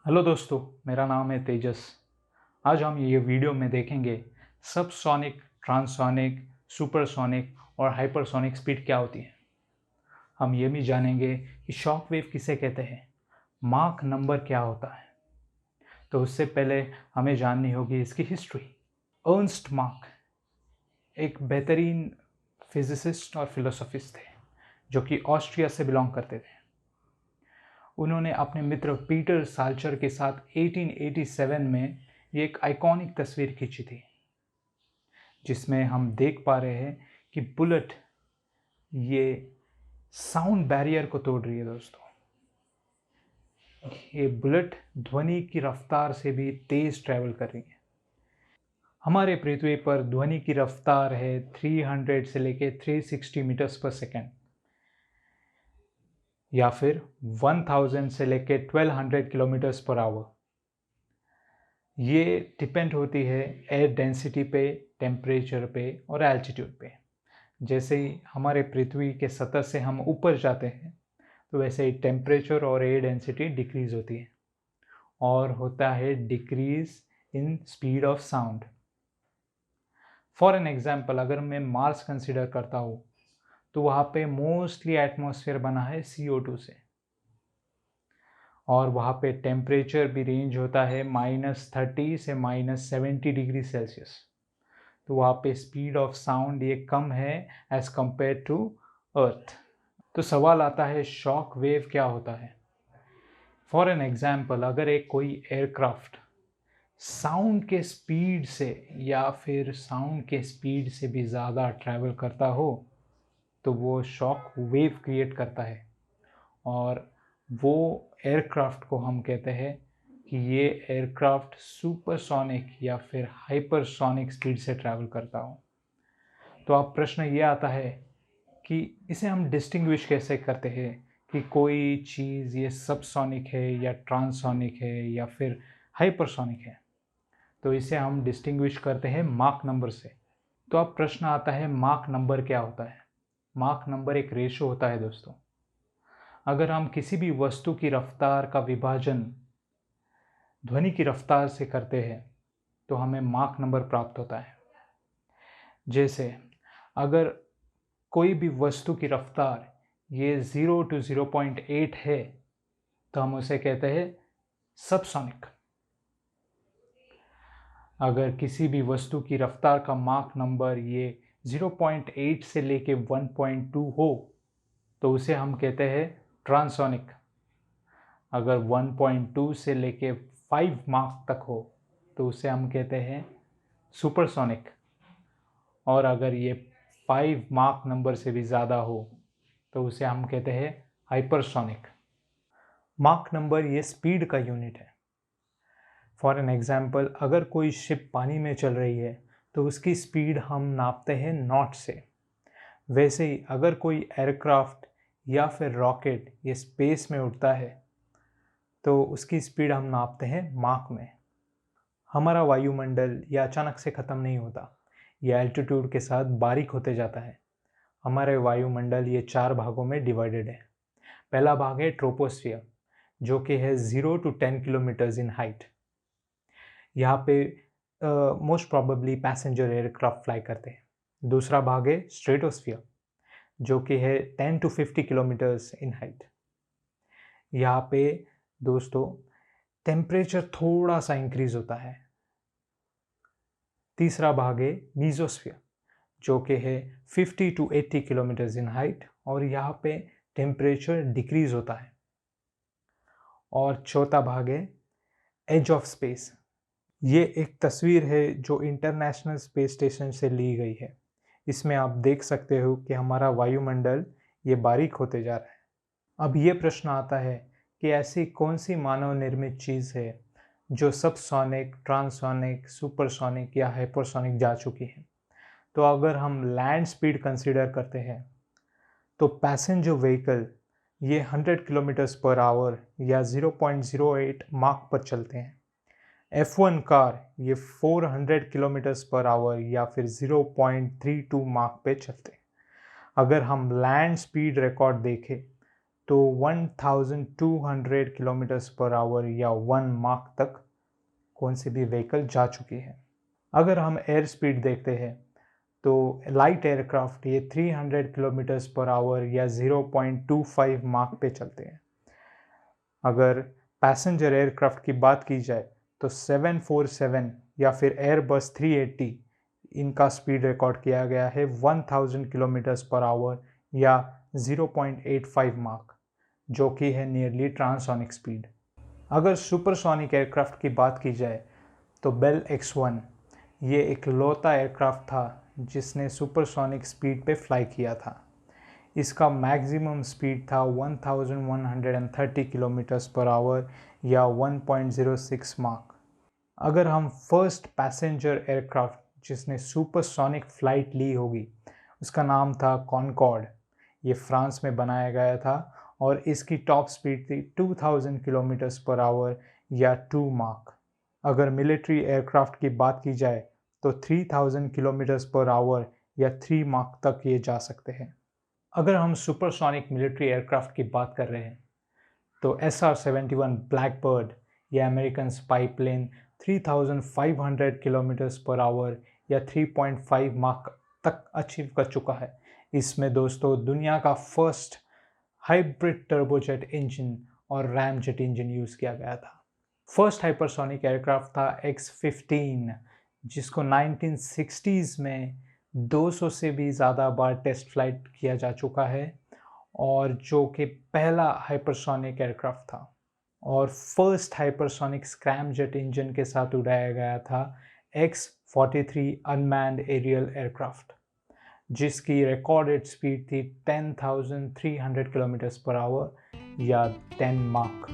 Hello दोस्तों, मेरा नाम है तेजस। आज हम ये वीडियो में देखेंगे सबसोनिक, ट्रांससोनिक, सुपरसोनिक और हाइपरसोनिक स्पीड क्या होती है। हम ये भी जानेंगे कि शॉक वेव किसे कहते हैं, माक नंबर क्या होता है। तो उससे पहले हमें जाननी होगी इसकी हिस्ट्री। अर्नस्ट माक एक बेहतरीन फिजिसिस्ट और फिलोसोफिस्ट थे जो कि ऑस्ट्रिया से बिलोंग करते थे। उन्होंने अपने मित्र पीटर साल्चर के साथ 1887 में ये एक आइकॉनिक तस्वीर खींची थी जिसमें हम देख पा रहे हैं कि बुलेट ये साउंड बैरियर को तोड़ रही है। दोस्तों, ये बुलेट ध्वनि की रफ्तार से भी तेज ट्रैवल कर रही है। हमारे पृथ्वी पर ध्वनि की रफ्तार है 300 से लेके 360 मीटर्स पर सेकेंड या फिर 1000 से लेके 1200 किलोमीटर्स पर आवर। ये डिपेंड होती है एयर डेंसिटी पे, टेम्परेचर पे और एल्टीट्यूड पे। जैसे ही हमारे पृथ्वी के सतह से हम ऊपर जाते हैं तो वैसे ही टेम्परेचर और एयर डेंसिटी डिक्रीज होती है और होता है decrease in speed of sound. For an example, अगर मैं मार्स कंसिडर करता हूँ तो वहाँ पे मोस्टली एटमॉस्फेयर बना है CO2 से और वहाँ पे टेम्परेचर भी रेंज होता है -30 से -70 डिग्री सेल्सियस। तो वहाँ पे स्पीड ऑफ साउंड ये कम है एज कंपेयर टू अर्थ। तो सवाल आता है शॉक वेव क्या होता है। फॉर एन एग्जाम्पल, अगर एक कोई एयरक्राफ्ट साउंड के स्पीड से या फिर साउंड के स्पीड से भी ज़्यादा ट्रैवल करता हो तो वो शॉक वेव क्रिएट करता है और वो एयरक्राफ्ट को हम कहते हैं कि ये एयरक्राफ्ट सुपरसोनिक या फिर हाइपरसोनिक स्पीड से ट्रैवल करता हो। तो अब प्रश्न ये आता है कि इसे हम डिस्टिंग्विश कैसे करते हैं कि कोई चीज़ ये सबसोनिक है या ट्रांससोनिक है या फिर हाइपरसोनिक है। तो इसे हम डिस्टिंग्विश करते हैं माक नंबर से। तो अब प्रश्न आता है माक नंबर क्या होता है। माक नंबर एक रेशो होता है दोस्तों। अगर हम किसी भी वस्तु की रफ्तार का विभाजन ध्वनि की रफ्तार से करते हैं तो हमें माक नंबर प्राप्त होता है। जैसे अगर कोई भी वस्तु की रफ्तार ये 0 to 0.8 है तो हम उसे कहते हैं सबसोनिक। अगर किसी भी वस्तु की रफ्तार का माक नंबर ये 0.8 से लेके 1.2 हो तो उसे हम कहते हैं ट्रांसोनिक। अगर 1.2 से लेके 5 माक तक हो तो उसे हम कहते हैं सुपरसोनिक। और अगर ये 5 माक नंबर से भी ज़्यादा हो तो उसे हम कहते हैं हाइपरसोनिक। माक नंबर ये स्पीड का यूनिट है। फॉर एन एग्जाम्पल, अगर कोई शिप पानी में चल रही है तो उसकी स्पीड हम नापते हैं नॉट से। वैसे ही अगर कोई एयरक्राफ्ट या फिर रॉकेट ये स्पेस में उड़ता है तो उसकी स्पीड हम नापते हैं माक में। हमारा वायुमंडल ये अचानक से ख़त्म नहीं होता, ये एल्टीट्यूड के साथ बारीक होते जाता है। हमारे वायुमंडल ये 4 भागों में डिवाइडेड है। पहला भाग है ट्रोपोस्फियर जो कि है 0 to 10 किलोमीटर्स इन हाइट। यहाँ पे most probably passenger aircraft fly करते हैं। दूसरा भाग है स्ट्रेटोस्फियर जो कि है 10 to 50 किलोमीटर्स इन हाइट। यहाँ पे दोस्तों टेम्परेचर थोड़ा सा इंक्रीज होता है। तीसरा भाग है मीजोस्फियर जो कि है 50 to 80 किलोमीटर्स इन हाइट और यहाँ पे टेम्परेचर डिक्रीज होता है। और चौथा भाग है एज ऑफ स्पेस। ये एक तस्वीर है जो इंटरनेशनल स्पेस स्टेशन से ली गई है। इसमें आप देख सकते हो कि हमारा वायुमंडल ये बारीक होते जा रहा है। अब ये प्रश्न आता है कि ऐसी कौन सी मानव निर्मित चीज़ है जो सबसोनिक, ट्रांससोनिक, सुपरसोनिक या हाइपरसोनिक जा चुकी है। तो अगर हम लैंड स्पीड कंसीडर करते हैं तो पैसेंजर व्हीकल ये 100 किलोमीटर्स पर आवर या 0.08 माक पर चलते हैं। F1 कार ये 400 किलोमीटर्स पर आवर या फिर 0.32 माक पे चलते हैं। अगर हम लैंड स्पीड रिकॉर्ड देखें तो 1200 किलोमीटर्स पर आवर या 1 माक तक कौन सी भी व्हीकल जा चुकी है। अगर हम एयर स्पीड देखते हैं तो लाइट एयरक्राफ्ट ये 300 किलोमीटर्स पर आवर या 0.25 माक पे चलते हैं। अगर पैसेंजर एयरक्राफ्ट की बात की जाए तो 747 या फिर एयरबस 380 इनका स्पीड रिकॉर्ड किया गया है 1000 किलोमीटर्स पर आवर या 0.85 माक, जो कि है नियरली ट्रांससोनिक स्पीड। अगर सुपरसोनिक एयरक्राफ्ट की बात की जाए तो बेल X-1 ये एक लौता एयरक्राफ्ट था जिसने सुपरसोनिक स्पीड पे फ्लाई किया था। इसका मैक्सिमम स्पीड था 1130 किलोमीटर्स पर आवर या 1.06 माक। अगर हम फर्स्ट पैसेंजर एयरक्राफ्ट जिसने सुपरसोनिक फ्लाइट ली होगी उसका नाम था कॉनकॉर्ड, ये फ्रांस में बनाया गया था और इसकी टॉप स्पीड थी 2000 किलोमीटर्स पर आवर या 2 माक। अगर मिलिट्री एयरक्राफ्ट की बात की जाए तो 3000 किलोमीटर्स पर आवर या 3 माक तक ये जा सकते हैं। अगर हम सुपरसोनिक मिलिट्री एयरक्राफ्ट की बात कर रहे हैं तो SR-71 ब्लैकबर्ड या American spy plane 3500 kilometres per hour या 3.5 माक तक अचीव कर चुका है। इसमें दोस्तों दुनिया का फर्स्ट हाइब्रिड टर्बोजेट इंजन और रैम जेट इंजन यूज़ किया गया था। फर्स्ट हाइपरसोनिक एयरक्राफ्ट था X-15 जिसको 1960s में 200 से भी ज़्यादा बार टेस्ट फ्लाइट किया जा चुका है और जो कि पहला हाइपरसोनिक एयरक्राफ्ट था। और first hypersonic scrum jet engine के साथ उड़ाया गया था X-43 अनमैन्ड एरियल एयरक्राफ्ट जिसकी रिकॉर्डेड स्पीड थी 10,300 किलोमीटर्स पर आवर या 10 माक।